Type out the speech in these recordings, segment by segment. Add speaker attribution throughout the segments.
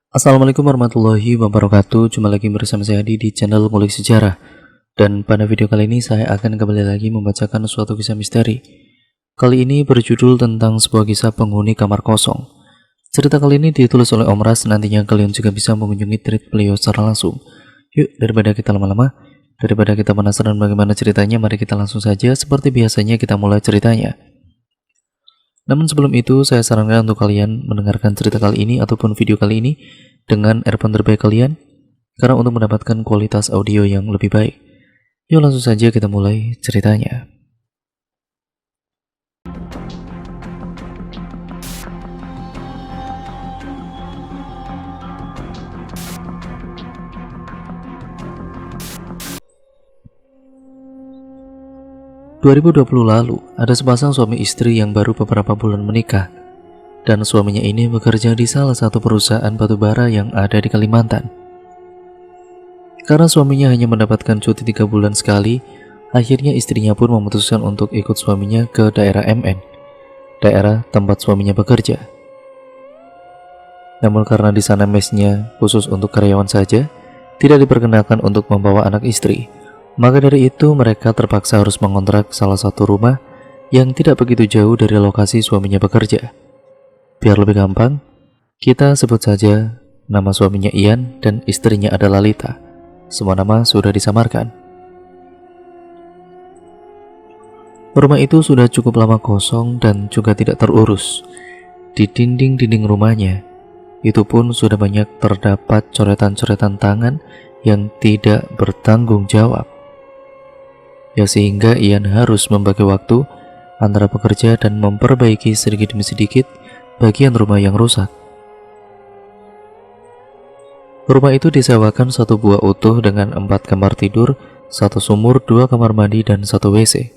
Speaker 1: Assalamualaikum warahmatullahi wabarakatuh. Jumpa lagi bersama saya Adi di channel Ngulik Sejarah. Dan pada video kali ini saya akan kembali lagi membacakan suatu kisah misteri. Kali ini berjudul tentang sebuah kisah penghuni kamar kosong. Cerita kali ini ditulis oleh Om Ras. Nantinya kalian juga bisa mengunjungi tweet beliau secara langsung. Yuk, daripada kita lama-lama, daripada kita penasaran bagaimana ceritanya, mari kita langsung saja. Seperti biasanya kita mulai ceritanya. Namun sebelum itu, saya sarankan untuk kalian mendengarkan cerita kali ini ataupun video kali ini dengan earphone terbaik kalian, karena untuk mendapatkan kualitas audio yang lebih baik. Yuk langsung saja kita mulai ceritanya. ...2020 lalu, ada sepasang suami istri yang baru beberapa bulan menikah. Dan suaminya ini bekerja di salah satu perusahaan batubara yang ada di Kalimantan. Karena suaminya hanya mendapatkan cuti 3 bulan sekali, akhirnya istrinya pun memutuskan untuk ikut suaminya ke daerah MN, daerah tempat suaminya bekerja. Namun karena di sana mesnya khusus untuk karyawan saja, tidak diperkenalkan untuk membawa anak istri. Maka dari itu mereka terpaksa harus mengontrak salah satu rumah yang tidak begitu jauh dari lokasi suaminya bekerja. Biar lebih gampang, kita sebut saja nama suaminya Ian dan istrinya adalah Lita. Semua nama sudah disamarkan. Rumah itu sudah cukup lama kosong dan juga tidak terurus. Di dinding-dinding rumahnya, itu pun sudah banyak terdapat coretan-coretan tangan yang tidak bertanggung jawab. Ya sehingga Ian harus membagi waktu antara bekerja dan memperbaiki sedikit demi sedikit bagian rumah yang rusak. Rumah itu disewakan satu buah utuh dengan 4 kamar tidur, 1 sumur, 2 kamar mandi, dan 1 WC.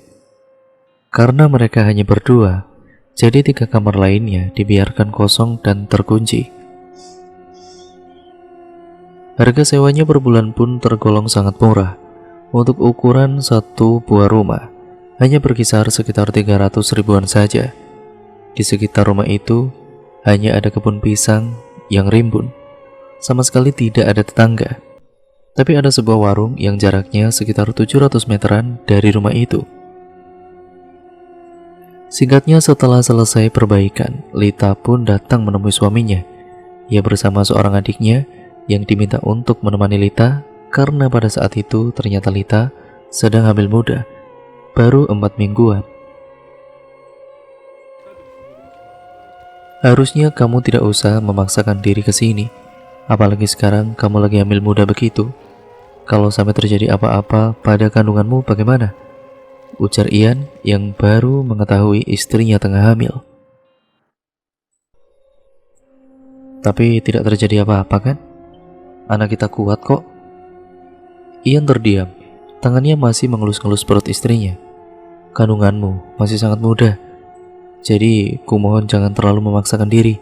Speaker 1: Karena mereka hanya berdua, jadi 3 kamar lainnya dibiarkan kosong dan terkunci. Harga sewanya per bulan pun tergolong sangat murah. Untuk ukuran satu buah rumah, hanya berkisar sekitar 300 ribuan saja. Di sekitar rumah itu hanya ada kebun pisang yang rimbun. Sama sekali tidak ada tetangga. Tapi ada sebuah warung yang jaraknya sekitar 700 meteran dari rumah itu. Singkatnya, setelah selesai perbaikan, Lita pun datang menemui suaminya. Ia bersama seorang adiknya yang diminta untuk menemani Lita, karena pada saat itu ternyata Lita sedang hamil muda, baru 4 mingguan. Harusnya kamu tidak usah memaksakan diri ke sini, apalagi sekarang kamu lagi hamil muda begitu. Kalau sampai terjadi apa-apa pada kandunganmu bagaimana? Ujar Ian yang baru mengetahui istrinya tengah hamil. Tapi tidak terjadi apa-apa kan? Anak kita kuat kok. Ian terdiam, tangannya masih mengelus-ngelus perut istrinya. Kandunganmu masih sangat muda, jadi kumohon jangan terlalu memaksakan diri.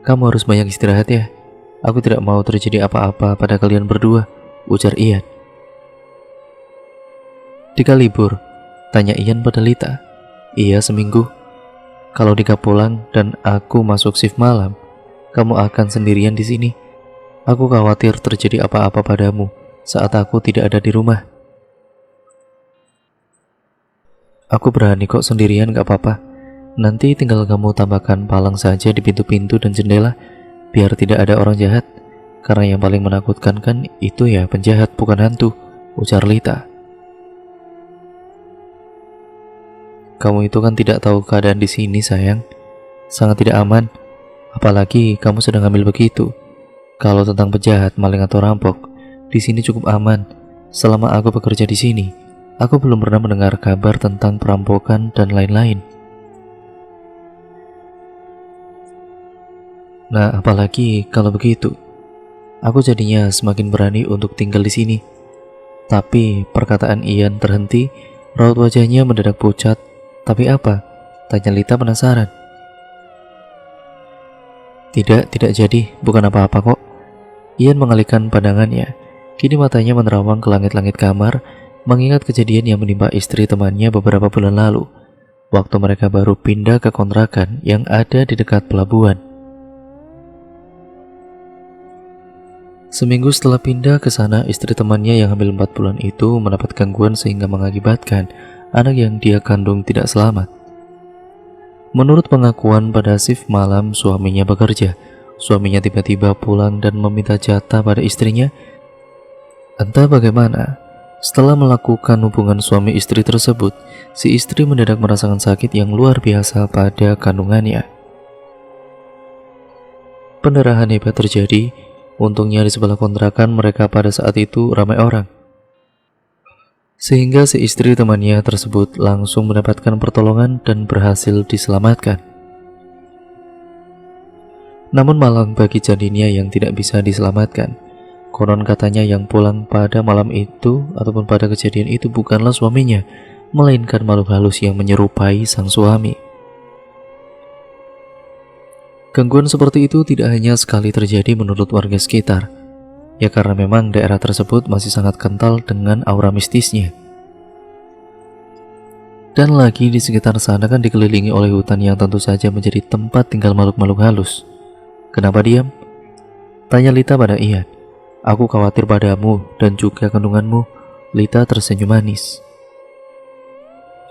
Speaker 1: Kamu harus banyak istirahat ya. Aku tidak mau terjadi apa-apa pada kalian berdua, ujar Ian. Dika libur? Tanya Ian pada Lita. Iya, seminggu. Kalau Dika pulang dan aku masuk shift malam, kamu akan sendirian di sini. Aku khawatir terjadi apa-apa padamu saat aku tidak ada di rumah. Aku berani kok sendirian, gak apa-apa. Nanti tinggal kamu tambahkan palang saja di pintu-pintu dan jendela, biar tidak ada orang jahat. Karena yang paling menakutkan kan itu ya penjahat, bukan hantu, ujar Lita. Kamu itu kan tidak tahu keadaan di sini, sayang. Sangat tidak aman. Apalagi kamu sedang hamil begitu. Kalau tentang penjahat, maling atau rampok, di sini cukup aman. Selama aku bekerja di sini, aku belum pernah mendengar kabar tentang perampokan dan lain-lain. Nah, apalagi kalau begitu, aku jadinya semakin berani untuk tinggal di sini. Tapi perkataan Ian terhenti, raut wajahnya mendadak pucat. Tapi apa? Tanya Lita penasaran. Tidak jadi, bukan apa-apa kok. Ian mengalihkan pandangannya. Kini matanya menerawang ke langit-langit kamar, mengingat kejadian yang menimpa istri temannya beberapa bulan lalu, waktu mereka baru pindah ke kontrakan yang ada di dekat pelabuhan. Seminggu setelah pindah ke sana, istri temannya yang hamil 4 bulan itu mendapat gangguan sehingga mengakibatkan anak yang dia kandung tidak selamat. Menurut pengakuan pada shift malam suaminya bekerja, suaminya tiba-tiba pulang dan meminta jatah pada istrinya. Entah bagaimana, setelah melakukan hubungan suami istri tersebut, si istri mendadak merasakan sakit yang luar biasa pada kandungannya. Pendarahan hebat terjadi. Untungnya di sebelah kontrakan mereka pada saat itu ramai orang, sehingga si istri temannya tersebut langsung mendapatkan pertolongan dan berhasil diselamatkan. Namun malang bagi janinnya yang tidak bisa diselamatkan. Konon katanya yang pulang pada malam itu ataupun pada kejadian itu bukanlah suaminya, melainkan makhluk halus yang menyerupai sang suami. Gangguan seperti itu tidak hanya sekali terjadi menurut warga sekitar, ya karena memang daerah tersebut masih sangat kental dengan aura mistisnya. Dan lagi di sekitar sana kan dikelilingi oleh hutan yang tentu saja menjadi tempat tinggal makhluk-makhluk halus. Kenapa diam? Tanya Lita pada Ian. Aku khawatir padamu dan juga kandunganmu. Lita tersenyum manis.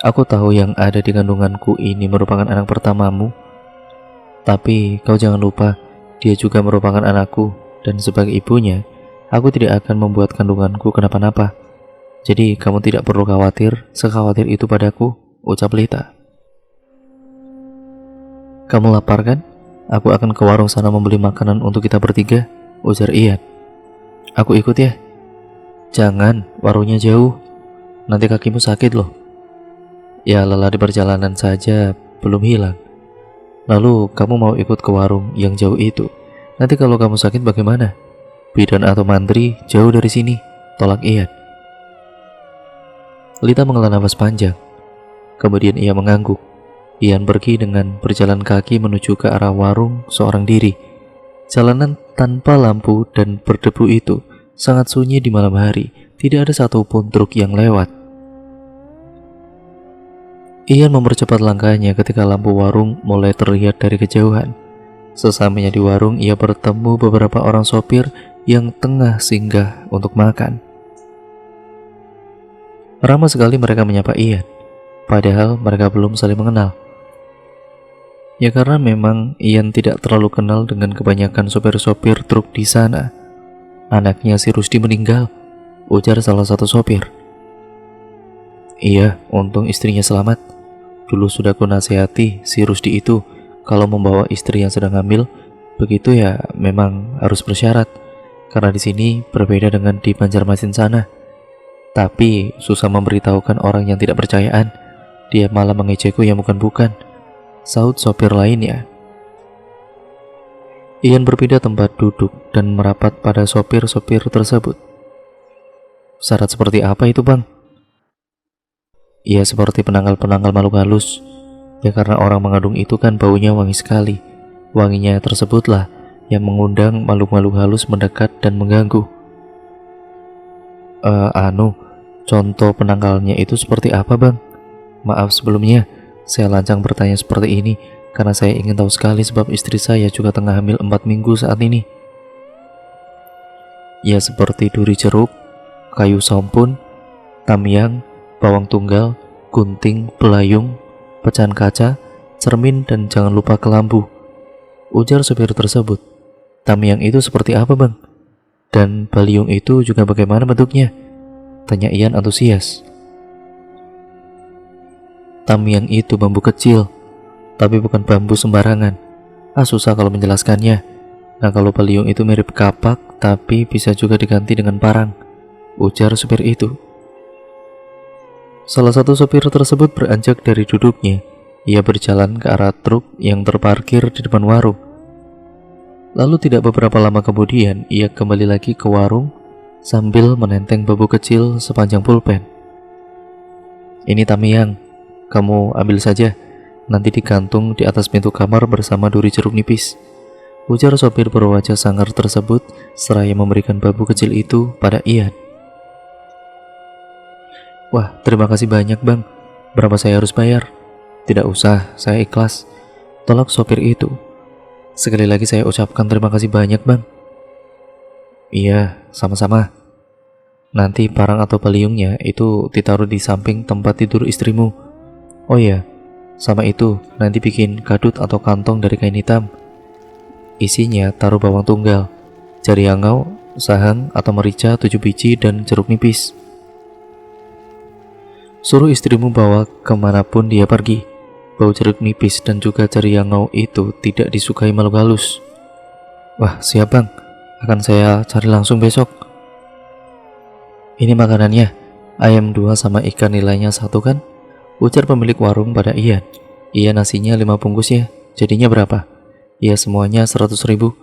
Speaker 1: Aku tahu yang ada di kandunganku ini merupakan anak pertamamu. Tapi kau jangan lupa, dia juga merupakan anakku, dan sebagai ibunya, aku tidak akan membuat kandunganku kenapa-napa. Jadi kamu tidak perlu khawatir, sekhawatir itu padaku, ucap Lita. Kamu lapar kan? Aku akan ke warung sana membeli makanan untuk kita bertiga, ujar Ian. Aku ikut ya. Jangan, warungnya jauh, nanti kakimu sakit loh. Ya lelah di perjalanan saja, belum hilang. Lalu kamu mau ikut ke warung yang jauh itu? Nanti kalau kamu sakit bagaimana? Bidan atau mantri jauh dari sini, tolak Ian. Lita menghela nafas panjang. Kemudian ia mengangguk. Ian pergi dengan berjalan kaki menuju ke arah warung seorang diri. Jalanan tanpa lampu dan berdebu itu sangat sunyi di malam hari. Tidak ada satupun truk yang lewat. Ian mempercepat langkahnya ketika lampu warung mulai terlihat dari kejauhan. Sesampainya di warung, ia bertemu beberapa orang sopir yang tengah singgah untuk makan. Ramah sekali mereka menyapa Ian, padahal mereka belum saling mengenal. Ya karena memang Ian tidak terlalu kenal dengan kebanyakan sopir-sopir truk di sana. Anaknya si Rusdi meninggal, ujar salah satu sopir. Iya, untung istrinya selamat. Dulu sudah ku nasihati si Rusdi itu, kalau membawa istri yang sedang hamil, begitu ya memang harus bersyarat. Karena di sini berbeda dengan di Banjarmasin sana. Tapi susah memberitahukan orang yang tidak percayaan. Dia malah mengejekku yang bukan-bukan, sahut sopir lainnya. Ian berpindah tempat duduk dan merapat pada sopir-sopir tersebut. Syarat seperti apa itu bang? Ya seperti penanggal-penanggal makhluk halus. Ya karena orang mengandung itu kan baunya wangi sekali. Wanginya tersebutlah yang mengundang makhluk-makhluk halus mendekat dan mengganggu. Contoh penanggalnya itu seperti apa bang? Maaf sebelumnya, saya lancang bertanya seperti ini karena saya ingin tahu sekali sebab istri saya juga tengah hamil 4 minggu saat ini. Ya seperti duri jeruk, kayu sampun, tamyang, bawang tunggal, gunting, belayung, pecahan kaca, cermin, dan jangan lupa kelambu, ujar sopir tersebut. Tamyang itu seperti apa bang? Dan baliung itu juga bagaimana bentuknya? Tanya Ian antusias. Tamyang itu bambu kecil, tapi bukan bambu sembarangan. Susah kalau menjelaskannya. Nah kalau baliung itu mirip kapak, tapi bisa juga diganti dengan parang, ujar sopir itu. Salah satu sopir tersebut beranjak dari duduknya. Ia berjalan ke arah truk yang terparkir di depan warung. Lalu tidak beberapa lama kemudian, ia kembali lagi ke warung sambil menenteng bambu kecil sepanjang pulpen. Ini tamyang, kamu ambil saja. Nanti digantung di atas pintu kamar bersama duri jeruk nipis, ujar sopir berwajah sangar tersebut seraya memberikan bambu kecil itu pada Ian. Wah, terima kasih banyak bang. Berapa saya harus bayar? Tidak usah, saya ikhlas, tolak sopir itu. Sekali lagi saya ucapkan terima kasih banyak bang. Iya, sama-sama. Nanti parang atau peliungnya itu ditaruh di samping tempat tidur istrimu. Oh iya, sama itu nanti bikin kadut atau kantong dari kain hitam. Isinya taruh bawang tunggal, jari angau, sahang atau merica 7 biji dan jeruk nipis. Suruh istrimu bawa kemanapun dia pergi. Bau jeruk nipis dan juga jari angau itu tidak disukai makhluk halus. Wah, siap bang, akan saya cari langsung besok. Ini makanannya, ayam 2 sama ikan nilainya 1 kan? Ujar pemilik warung pada Ian. Iya, nasinya 5 bungkus ya, jadinya berapa? Iya, semuanya 100.000.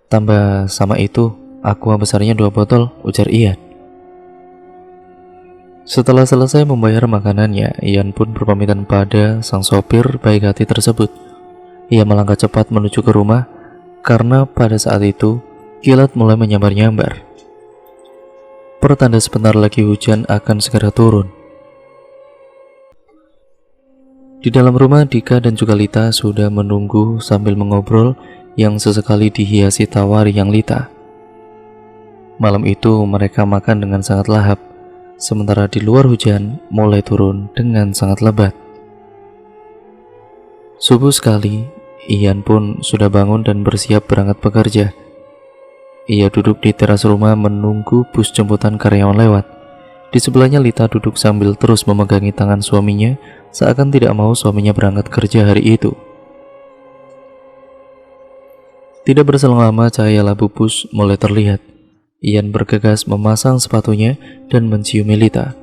Speaker 1: Tambah sama itu, aqua besarnya 2 botol, ujar Ian. Setelah selesai membayar makanannya, Ian pun berpamitan pada sang sopir baik hati tersebut. Ia melangkah cepat menuju ke rumah, karena pada saat itu, kilat mulai menyambar-nyambar. Pertanda sebentar lagi hujan akan segera turun. Di dalam rumah, Dika dan juga Lita sudah menunggu sambil mengobrol yang sesekali dihiasi tawa riang Lita. Malam itu mereka makan dengan sangat lahap, sementara di luar hujan mulai turun dengan sangat lebat. Subuh sekali, Ian pun sudah bangun dan bersiap berangkat bekerja. Ia duduk di teras rumah menunggu bus jemputan karyawan lewat. Di sebelahnya Lita duduk sambil terus memegangi tangan suaminya, seakan tidak mau suaminya berangkat kerja hari itu. Tidak berselang lama cahaya lampu bus mulai terlihat. Ian bergegas memasang sepatunya dan menciumi Lita.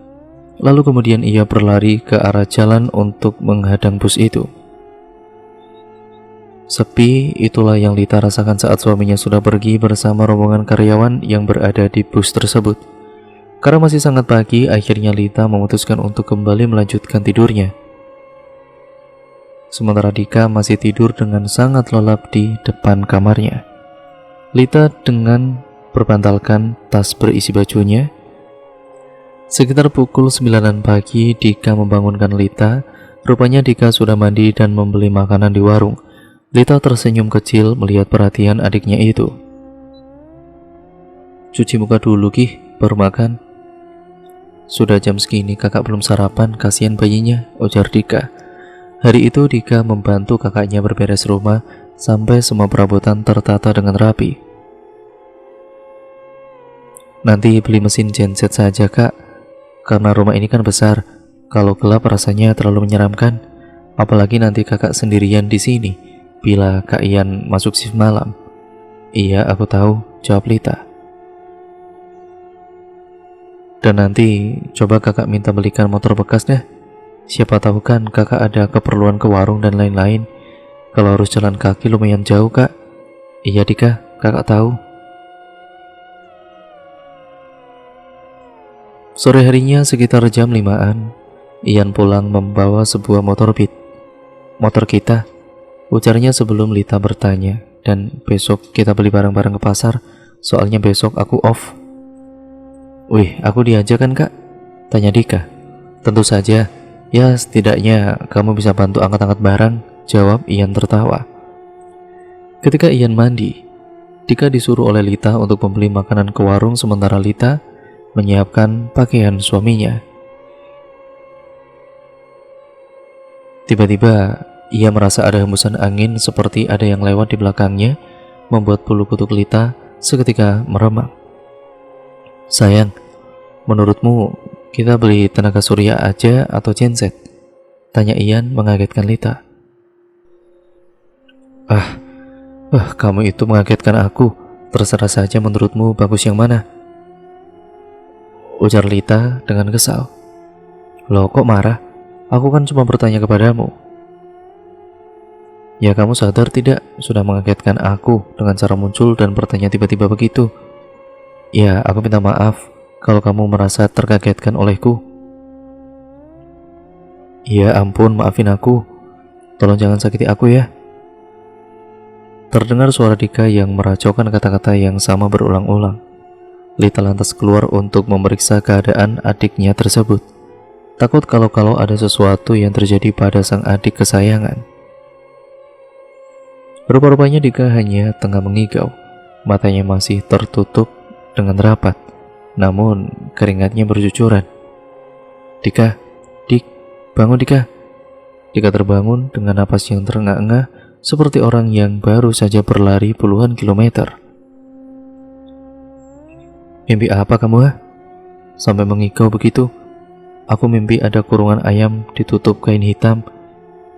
Speaker 1: Lalu kemudian ia berlari ke arah jalan untuk menghadang bus itu. Sepi itulah yang Lita rasakan saat suaminya sudah pergi bersama rombongan karyawan yang berada di bus tersebut. Karena masih sangat pagi, akhirnya Lita memutuskan untuk kembali melanjutkan tidurnya. Sementara Dika masih tidur dengan sangat lelap di depan kamarnya. Lita dengan berbantalkan tas berisi bajunya. Sekitar pukul 9 pagi, Dika membangunkan Lita. Rupanya Dika sudah mandi dan membeli makanan di warung. Lita tersenyum kecil melihat perhatian adiknya itu. Cuci muka dulu Ki, baru makan. Sudah jam segini kakak belum sarapan, kasihan bayinya, ujar Dika. Hari itu Dika membantu kakaknya berberes rumah sampai semua perabotan tertata dengan rapi. Nanti beli mesin genset saja kak, karena rumah ini kan besar. Kalau gelap rasanya terlalu menyeramkan, apalagi nanti kakak sendirian di sini bila Kak Ian masuk shift malam. Iya, aku tahu, jawab Lita. Dan nanti coba kakak minta belikan motor bekas deh. Siapa tahu kan kakak ada keperluan ke warung dan lain-lain. Kalau harus jalan kaki lumayan jauh kak. Iya Dika, kakak tahu. Sore harinya sekitar jam 5-an, Ian pulang membawa sebuah motor Beat. Motor kita, ujarnya sebelum Lita bertanya. Dan besok kita beli barang-barang ke pasar, soalnya besok aku off. Wih, aku diajak kan kak? Tanya Dika. Tentu saja, ya setidaknya kamu bisa bantu angkat-angkat barang, jawab Ian tertawa. Ketika Ian mandi, Dika disuruh oleh Lita untuk membeli makanan ke warung, sementara Lita menyiapkan pakaian suaminya. Tiba-tiba ia merasa ada hembusan angin seperti ada yang lewat di belakangnya, membuat bulu kuduk Lita seketika meremang. Sayang, menurutmu kita beli tenaga surya aja atau genset? Tanya Ian mengagetkan Lita. Kamu itu mengagetkan aku. Terserah saja menurutmu bagus yang mana? Ujar Lita dengan kesal. Loh kok marah? Aku kan cuma bertanya kepadamu. Ya kamu sadar tidak sudah mengagetkan aku dengan cara muncul dan bertanya tiba-tiba begitu. Ya aku minta maaf kalau kamu merasa terkagetkan olehku. Ya ampun, maafin aku. Tolong jangan sakiti aku ya. Terdengar suara Dika yang meracaukan kata-kata yang sama berulang-ulang. Lita lantas keluar untuk memeriksa keadaan adiknya tersebut. Takut kalau ada sesuatu yang terjadi pada sang adik kesayangan. Rupa-rupanya Dika hanya tengah mengigau. Matanya masih tertutup dengan rapat, namun keringatnya bercucuran. "Dika, Dik, bangun Dika." Dika terbangun dengan napas yang terengah-engah seperti orang yang baru saja berlari puluhan kilometer. "Mimpi apa kamu, ha? Sampai mengigau begitu?" "Aku mimpi ada kurungan ayam ditutup kain hitam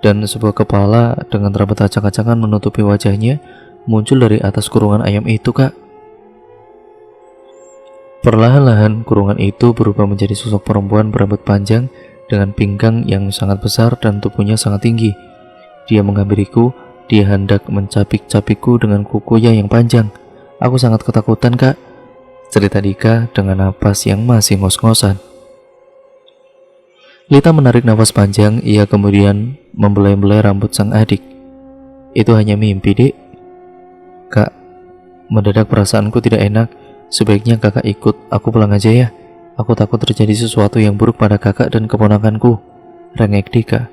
Speaker 1: dan sebuah kepala dengan rambut acak-acakan menutupi wajahnya muncul dari atas kurungan ayam itu, Kak." Perlahan-lahan kurungan itu berubah menjadi sosok perempuan berambut panjang dengan pinggang yang sangat besar dan tubuhnya sangat tinggi. Dia menghampiriku, dia hendak mencapik-capikku dengan kukunya yang panjang. "Aku sangat ketakutan, Kak," cerita Dika dengan napas yang masih ngos-ngosan. Lita menarik nafas panjang, ia kemudian membelai-belai rambut sang adik. "Itu hanya mimpi, Dek." "Kak, mendadak perasaanku tidak enak. Sebaiknya kakak ikut aku pulang aja ya. Aku takut terjadi sesuatu yang buruk pada kakak dan keponakanku," rengek Dika.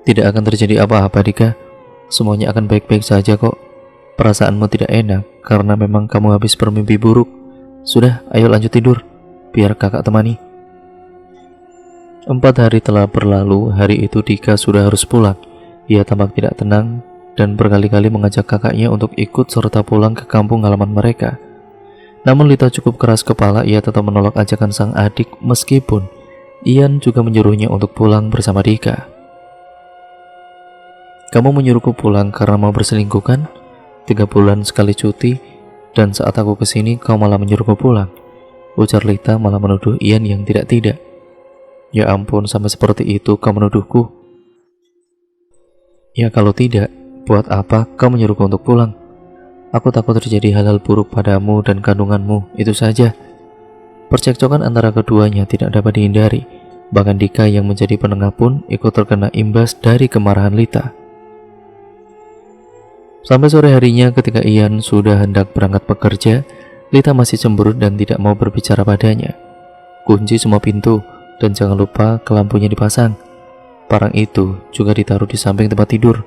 Speaker 1: "Tidak akan terjadi apa-apa, Dika. Semuanya akan baik-baik saja kok. Perasaanmu tidak enak karena memang kamu habis bermimpi buruk. Sudah, ayo lanjut tidur, biar kakak temani." 4 hari telah berlalu. Hari itu Dika sudah harus pulang. Ia tampak tidak tenang dan berkali-kali mengajak kakaknya untuk ikut serta pulang ke kampung halaman mereka. Namun Lita cukup keras kepala, ia tetap menolak ajakan sang adik meskipun Ian juga menyuruhnya untuk pulang bersama Dika. "Kamu menyuruhku pulang karena mau berselingkuh kan? 3 bulan sekali cuti, dan saat aku kesini kau malah menyuruhku pulang," ujar Lita malah menuduh Ian yang tidak-tidak. "Ya ampun, sampai seperti itu kau menuduhku." "Ya kalau tidak, buat apa kau menyuruhku untuk pulang? Aku takut terjadi hal-hal buruk padamu dan kandunganmu, itu saja." Percekcokan antara keduanya tidak dapat dihindari. Bahkan Dika yang menjadi penengah pun ikut terkena imbas dari kemarahan Lita. Sampai sore harinya ketika Ian sudah hendak berangkat bekerja, Lita masih cemberut dan tidak mau berbicara padanya. "Kunci semua pintu dan jangan lupa ke lampunya dipasang. Parang itu juga ditaruh di samping tempat tidur,"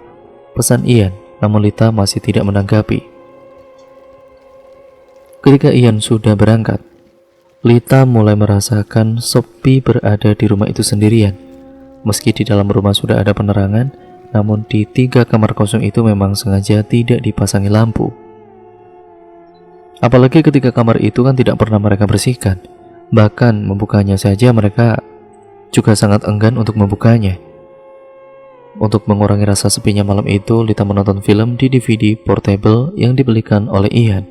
Speaker 1: pesan Ian, namun Lita masih tidak menanggapi. Ketika Ian sudah berangkat, Lita mulai merasakan sepi berada di rumah itu sendirian. Meski di dalam rumah sudah ada penerangan, namun di 3 kamar kosong itu memang sengaja tidak dipasangi lampu. Apalagi ketika kamar itu kan tidak pernah mereka bersihkan. Bahkan membukanya saja mereka juga sangat enggan untuk membukanya. Untuk mengurangi rasa sepinya malam itu, Lita menonton film di DVD portable yang dibelikan oleh Ian.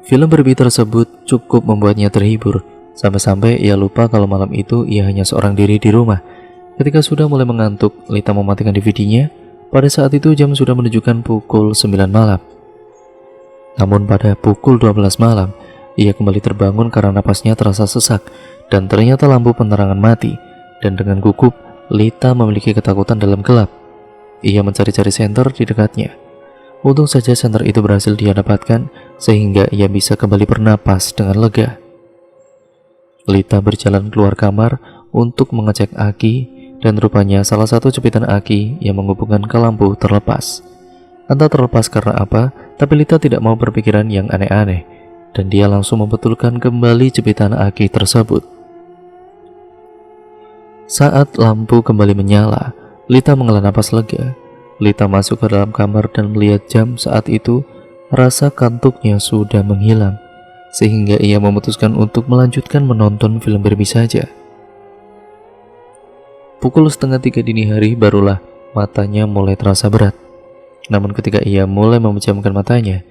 Speaker 1: Film berbeda tersebut cukup membuatnya terhibur, sampai-sampai ia lupa kalau malam itu ia hanya seorang diri di rumah. Ketika sudah mulai mengantuk, Lita mematikan DVD-nya. Pada saat itu jam sudah menunjukkan pukul 9 malam. Namun pada pukul 12 malam, ia kembali terbangun karena napasnya terasa sesak dan ternyata lampu penerangan mati. Dan dengan gugup, Lita memiliki ketakutan dalam gelap. Ia mencari-cari senter di dekatnya. Untung saja senter itu berhasil dia dapatkan sehingga ia bisa kembali bernapas dengan lega. Lita berjalan keluar kamar untuk mengecek aki dan rupanya salah satu jepitan aki yang menghubungkan ke lampu terlepas. Entah terlepas karena apa, tapi Lita tidak mau berpikiran yang aneh-aneh dan dia langsung membetulkan kembali jepitan aki tersebut. Saat lampu kembali menyala, Lita menghela napas lega. Lita masuk ke dalam kamar dan melihat jam. Saat itu rasa kantuknya sudah menghilang, sehingga ia memutuskan untuk melanjutkan menonton film Barbie saja. Pukul 2:30 dini hari barulah matanya mulai terasa berat. Namun ketika ia mulai memejamkan matanya,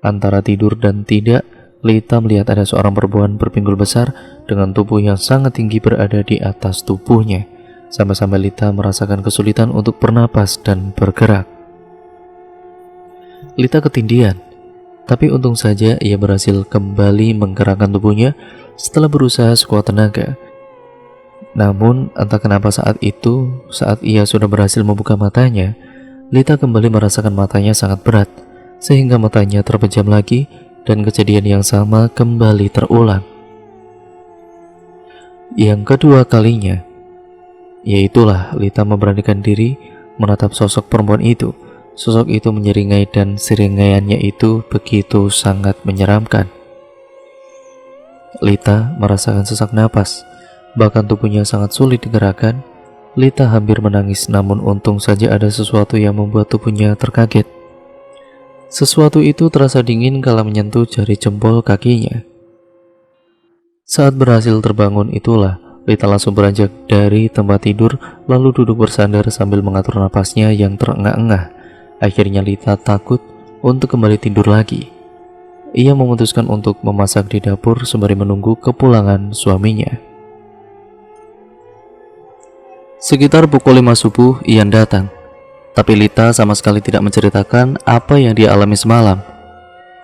Speaker 1: antara tidur dan tidak, Lita melihat ada seorang perempuan berpinggul besar dengan tubuh yang sangat tinggi berada di atas tubuhnya. Sampai-sampai Lita merasakan kesulitan untuk bernapas dan bergerak. Lita ketindihan, tapi untung saja ia berhasil kembali menggerakkan tubuhnya setelah berusaha sekuat tenaga. Namun entah kenapa saat itu, saat ia sudah berhasil membuka matanya, Lita kembali merasakan matanya sangat berat, sehingga matanya terpejam lagi dan kejadian yang sama kembali terulang. Yang kedua kalinya, yaitulah Lita memberanikan diri menatap sosok perempuan itu. Sosok itu menyeringai dan seringaiannya itu begitu sangat menyeramkan. Lita merasakan sesak napas, bahkan tubuhnya sangat sulit digerakkan. Lita hampir menangis, namun untung saja ada sesuatu yang membuat tubuhnya terkaget. Sesuatu itu terasa dingin kala menyentuh jari jempol kakinya. Saat berhasil terbangun itulah, Lita langsung beranjak dari tempat tidur, lalu duduk bersandar sambil mengatur napasnya yang terengah-engah. Akhirnya Lita takut untuk kembali tidur lagi. Ia memutuskan untuk memasak di dapur sembari menunggu kepulangan suaminya. Sekitar pukul 5 subuh, Ian datang. Tapi Lita sama sekali tidak menceritakan apa yang dia alami semalam.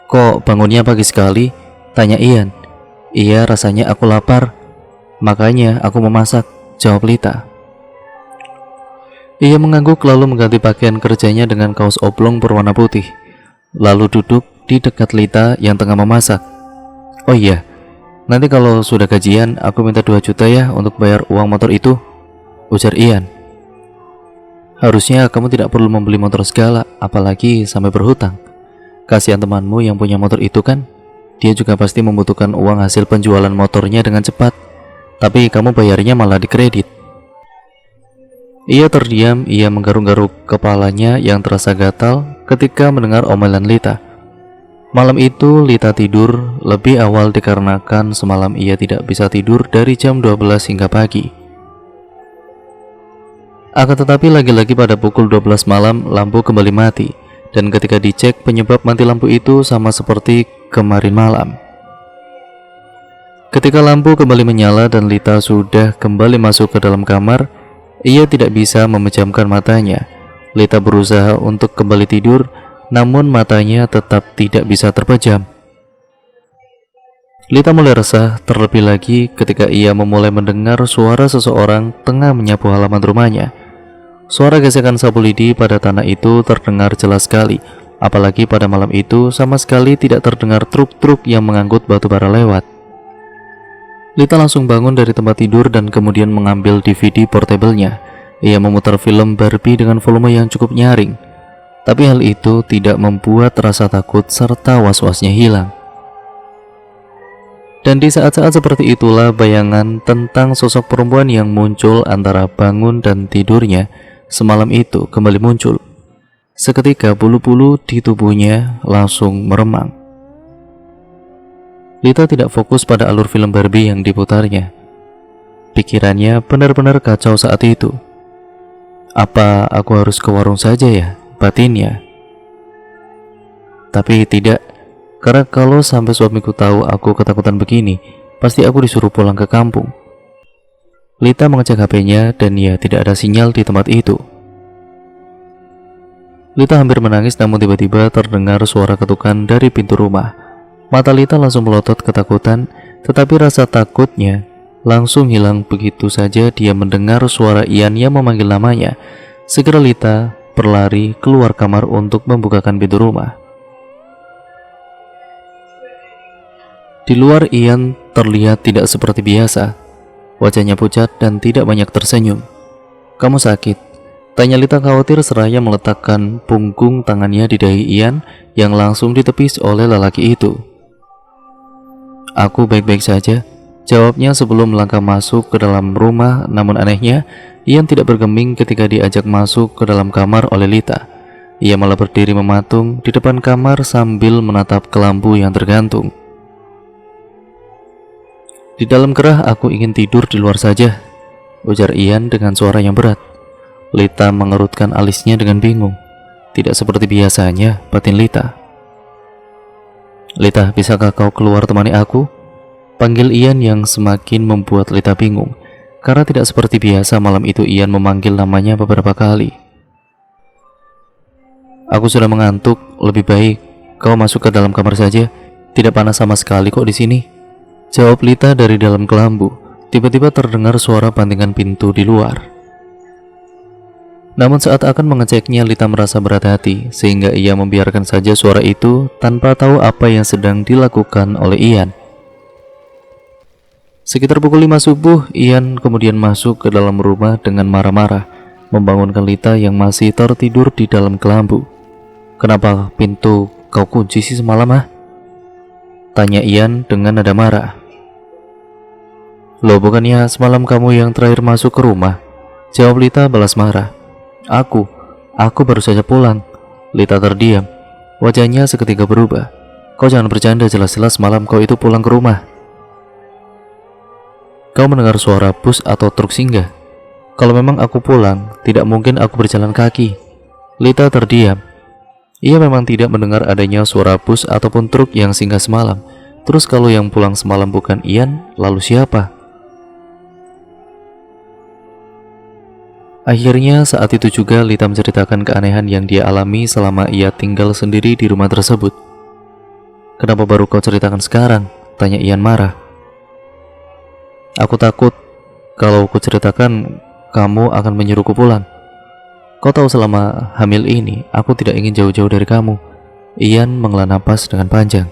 Speaker 1: "Kok bangunnya pagi sekali?" tanya Ian. "Iya, rasanya aku lapar, makanya aku memasak," jawab Lita. Ia mengangguk lalu mengganti pakaian kerjanya dengan kaos oblong berwarna putih, lalu duduk di dekat Lita yang tengah memasak. "Oh iya, nanti kalau sudah gajian aku minta 2 juta ya untuk bayar uang motor itu," ujar Ian. "Harusnya kamu tidak perlu membeli motor segala, apalagi sampai berhutang. Kasihan temanmu yang punya motor itu kan. Dia juga pasti membutuhkan uang hasil penjualan motornya dengan cepat. Tapi kamu bayarnya malah di kredit." Ia terdiam, ia menggaruk-garuk kepalanya yang terasa gatal ketika mendengar omelan Lita. Malam itu Lita tidur lebih awal dikarenakan semalam ia tidak bisa tidur dari jam 12 hingga pagi. Akan tetapi lagi-lagi pada pukul 12 malam lampu kembali mati, dan ketika dicek penyebab mati lampu itu sama seperti kemarin malam. Ketika lampu kembali menyala dan Lita sudah kembali masuk ke dalam kamar, ia tidak bisa memejamkan matanya. Lita berusaha untuk kembali tidur, namun matanya tetap tidak bisa terpejam. Lita mulai resah, terlebih lagi ketika ia memulai mendengar suara seseorang tengah menyapu halaman rumahnya. Suara gesekan sapu lidi pada tanah itu terdengar jelas sekali, apalagi pada malam itu sama sekali tidak terdengar truk-truk yang mengangkut batu bara lewat. Lita langsung bangun dari tempat tidur dan kemudian mengambil DVD portable-nya. Ia memutar film Barbie dengan volume yang cukup nyaring, tapi hal itu tidak membuat rasa takut serta was-wasnya hilang. Dan di saat-saat seperti itulah bayangan tentang sosok perempuan yang muncul antara bangun dan tidurnya semalam itu kembali muncul. Seketika bulu-bulu di tubuhnya langsung meremang. Lita tidak fokus pada alur film Barbie yang diputarnya. Pikirannya benar-benar kacau saat itu. Apa aku harus ke warung saja ya, batinnya? Tapi tidak, karena kalau sampai suamiku tahu aku ketakutan begini, pasti aku disuruh pulang ke kampung. Lita mengecek HP-nya dan ya tidak ada sinyal di tempat itu. Lita hampir menangis, namun tiba-tiba terdengar suara ketukan dari pintu rumah. Mata Lita langsung melotot ketakutan, tetapi rasa takutnya langsung hilang begitu saja dia mendengar suara Ian yang memanggil namanya. Segera Lita berlari keluar kamar untuk membukakan pintu rumah. Di luar Ian terlihat tidak seperti biasa. Wajahnya pucat dan tidak banyak tersenyum. "Kamu sakit?" tanya Lita khawatir seraya meletakkan punggung tangannya di dahi Ian yang langsung ditepis oleh lelaki itu. "Aku baik-baik saja," jawabnya sebelum melangkah masuk ke dalam rumah. Namun anehnya, Ian tidak bergeming ketika diajak masuk ke dalam kamar oleh Lita. Ia malah berdiri mematung di depan kamar sambil menatap ke lampu yang tergantung. "Di dalam gerah aku ingin tidur di luar saja," ujar Ian dengan suara yang berat. Lita mengerutkan alisnya dengan bingung. Tidak seperti biasanya, batin Lita. "Lita, bisakah kau keluar temani aku?" panggil Ian yang semakin membuat Lita bingung. Karena tidak seperti biasa malam itu Ian memanggil namanya beberapa kali. "Aku sudah mengantuk, lebih baik kau masuk ke dalam kamar saja. Tidak panas sama sekali kok di sini," jawab Lita dari dalam kelambu. Tiba-tiba terdengar suara bantingan pintu di luar. Namun saat akan mengeceknya, Lita merasa berat hati, sehingga ia membiarkan saja suara itu tanpa tahu apa yang sedang dilakukan oleh Ian. Sekitar pukul 5 subuh, Ian kemudian masuk ke dalam rumah dengan marah-marah. membangunkan Lita yang masih tertidur di dalam kelambu. "Kenapa pintu kau kunci sih semalam, ah?" tanya Ian dengan nada marah. "Loh, bukannya semalam kamu yang terakhir masuk ke rumah?" jawab Lita balas marah. Aku baru saja pulang." Lita terdiam, wajahnya seketika berubah. "Kau jangan bercanda, jelas-jelas malam kau itu pulang ke rumah." "Kau mendengar suara bus atau truk singgah?" "Kalau memang aku pulang, tidak mungkin aku berjalan kaki." Lita terdiam. Ia memang tidak mendengar adanya suara bus ataupun truk yang singgah semalam. Terus kalau yang pulang semalam bukan Ian, lalu siapa? Akhirnya saat itu juga Lita menceritakan keanehan yang dia alami selama ia tinggal sendiri di rumah tersebut. "Kenapa baru kau ceritakan sekarang?" tanya Ian marah. "Aku takut kalau ku ceritakan kamu akan menyuruhku pulang. Kau tahu selama hamil ini aku tidak ingin jauh-jauh dari kamu." Ian menghela napas dengan panjang.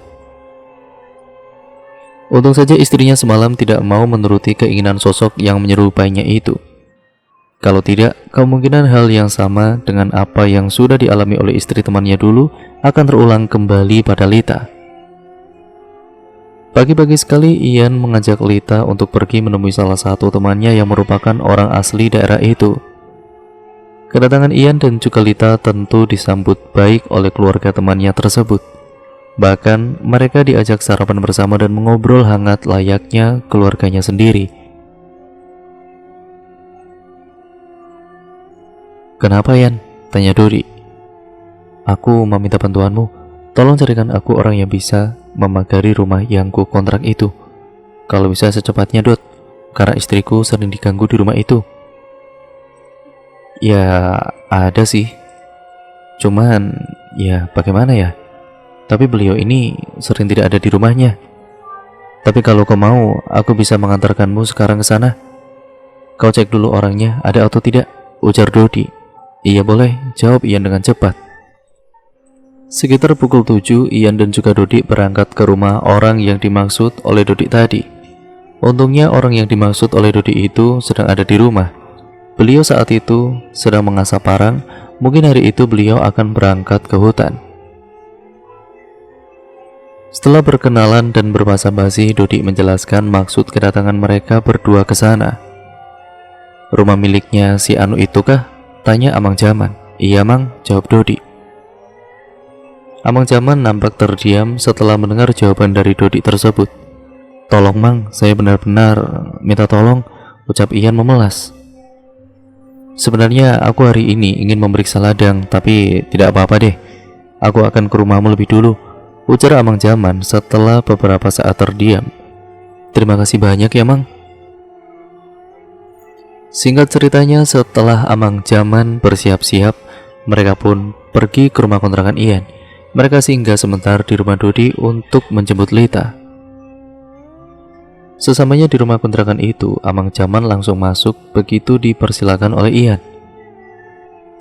Speaker 1: Untung saja istrinya semalam tidak mau menuruti keinginan sosok yang menyerupainya itu. Kalau tidak, kemungkinan hal yang sama dengan apa yang sudah dialami oleh istri temannya dulu akan terulang kembali pada Lita. Pagi-pagi sekali Ian mengajak Lita untuk pergi menemui salah satu temannya yang merupakan orang asli daerah itu. Kedatangan Ian dan juga Lita tentu disambut baik oleh keluarga temannya tersebut. Bahkan mereka diajak sarapan bersama dan mengobrol hangat layaknya keluarganya sendiri. "Kenapa, Ian?" tanya Dodi. "Aku meminta bantuanmu. Tolong carikan aku orang yang bisa memagari rumah yang ku kontrak itu. Kalau bisa secepatnya, Dot, karena istriku sering diganggu di rumah itu." "Ya, ada sih. Cuman, ya bagaimana ya? Tapi beliau ini sering tidak ada di rumahnya. Tapi kalau kau mau, aku bisa mengantarkanmu sekarang ke sana. Kau cek dulu orangnya ada atau tidak," ujar Dodi. "Iya boleh," jawab Ian dengan cepat. Sekitar pukul 7, Ian dan juga Dodi berangkat ke rumah orang yang dimaksud oleh Dodi tadi. Untungnya orang yang dimaksud oleh Dodi itu sedang ada di rumah. Beliau saat itu sedang mengasah parang. Mungkin hari itu beliau akan berangkat ke hutan. Setelah berkenalan dan berbasa-basi, Dodi menjelaskan maksud kedatangan mereka berdua ke sana. "Rumah miliknya si Anu itu kah?" tanya Amang Jaman. "Iya, Mang," jawab Dodi. Amang Jaman nampak terdiam setelah mendengar jawaban dari Dodi tersebut. "Tolong, Mang, saya benar-benar minta tolong," ucap Ian memelas. "Sebenarnya aku hari ini ingin memeriksa ladang, tapi tidak apa-apa deh. Aku akan ke rumahmu lebih dulu," ujar Amang Jaman setelah beberapa saat terdiam. "Terima kasih banyak ya, Mang." Singkat ceritanya, setelah Amang Jaman bersiap-siap, mereka pun pergi ke rumah kontrakan Ian. Mereka singgah sebentar di rumah Dodi untuk menjemput Lita. Sesamanya di rumah kontrakan itu, Amang Jaman langsung masuk begitu dipersilakan oleh Ian.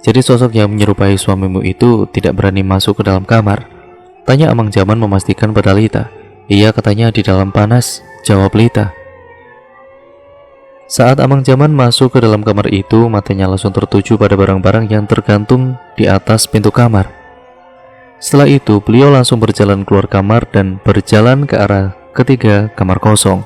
Speaker 1: "Jadi sosok yang menyerupai suamimu itu tidak berani masuk ke dalam kamar?" tanya Amang Jaman memastikan pada Lita. "Iya," katanya, "di dalam panas," jawab Lita. Saat Amang Jaman masuk ke dalam kamar itu, matanya langsung tertuju pada barang-barang yang tergantung di atas pintu kamar. Setelah itu, beliau langsung berjalan keluar kamar dan berjalan ke arah ketiga kamar kosong.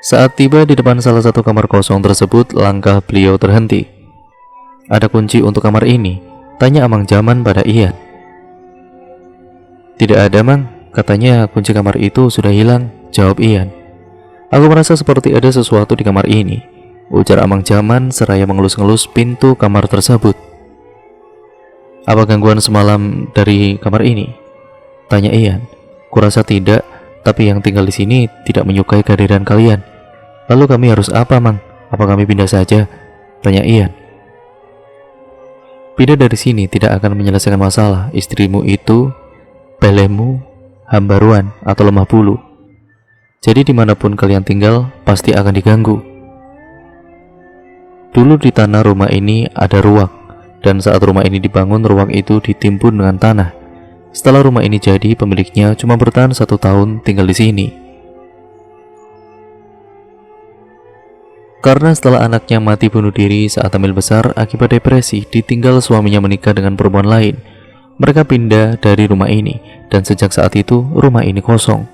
Speaker 1: Saat tiba di depan salah satu kamar kosong tersebut, langkah beliau terhenti. "Ada kunci untuk kamar ini?" tanya Amang Jaman pada Ian. "Tidak ada, Mang. Katanya kunci kamar itu sudah hilang," jawab Ian. "Aku merasa seperti ada sesuatu di kamar ini," ujar Amang Jaman seraya mengelus-ngelus pintu kamar tersebut. "Apa gangguan semalam dari kamar ini?" tanya Ian. "Kurasa tidak, tapi yang tinggal di sini tidak menyukai kehadiran kalian. Lalu kami harus apa, Mang? Apa kami pindah saja?" tanya Ian. "Pindah dari sini tidak akan menyelesaikan masalah. Istrimu itu pelemu, hambaruan, atau lemah bulu. Jadi dimanapun kalian tinggal, pasti akan diganggu. Dulu di tanah rumah ini ada ruak, dan saat rumah ini dibangun, ruak itu ditimbun dengan tanah. Setelah rumah ini jadi, pemiliknya cuma bertahan 1 tahun tinggal di sini. Karena setelah anaknya mati bunuh diri saat hamil besar akibat depresi ditinggal suaminya menikah dengan perempuan lain, mereka pindah dari rumah ini dan sejak saat itu rumah ini kosong.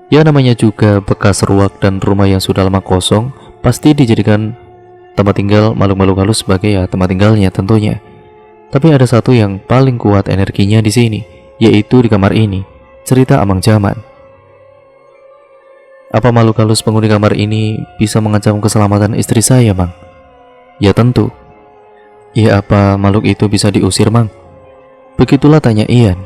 Speaker 1: Ya namanya juga bekas ruak dan rumah yang sudah lama kosong pasti dijadikan tempat tinggal makhluk-makhluk halus sebagai tempat tinggalnya tentunya. Tapi ada satu yang paling kuat energinya di sini, yaitu di kamar ini. Cerita Amang Jaman. Apa makhluk halus penghuni kamar ini bisa mengancam keselamatan istri saya, Mang? Ya tentu. Ya apa makhluk itu bisa diusir, Mang? Begitulah tanya Ian.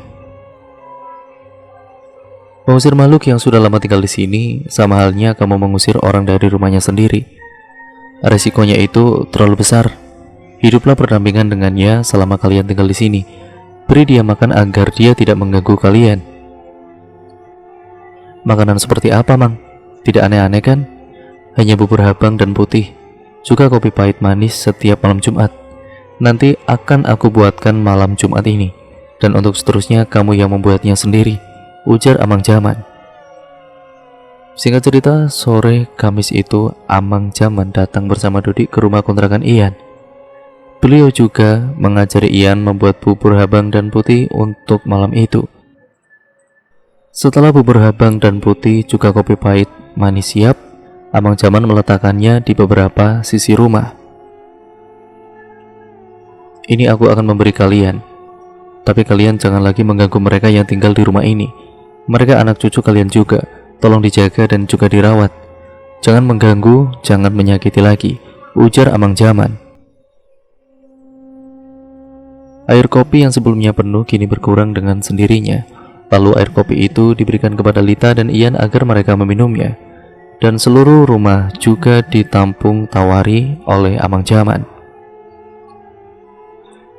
Speaker 1: Mengusir makhluk yang sudah lama tinggal di sini sama halnya kamu mengusir orang dari rumahnya sendiri. Resikonya itu terlalu besar. Hiduplah berdampingan dengannya selama kalian tinggal di sini. Beri dia makan agar dia tidak mengganggu kalian. Makanan seperti apa, Mang? Tidak aneh-aneh kan? Hanya bubur habang dan putih, juga kopi pahit manis setiap malam Jumat. Nanti akan aku buatkan malam Jumat ini, dan untuk seterusnya kamu yang membuatnya sendiri, ujar Amang Jaman. Singkat cerita, sore Kamis itu Amang Jaman datang bersama Dodi ke rumah kontrakan Ian. Beliau juga mengajari Ian membuat bubur habang dan putih untuk malam itu. Setelah bubur habang dan putih juga kopi pahit manis siap, Amang Jaman meletakkannya di beberapa sisi rumah. Ini aku akan memberi kalian, tapi kalian jangan lagi mengganggu mereka yang tinggal di rumah ini. Mereka anak cucu kalian juga, tolong dijaga dan juga dirawat. Jangan mengganggu, jangan menyakiti lagi, ujar Amang Jaman. Air kopi yang sebelumnya penuh kini berkurang dengan sendirinya. Lalu air kopi itu diberikan kepada Lita dan Ian agar mereka meminumnya. Dan seluruh rumah juga ditampung tawari oleh Amang Jaman.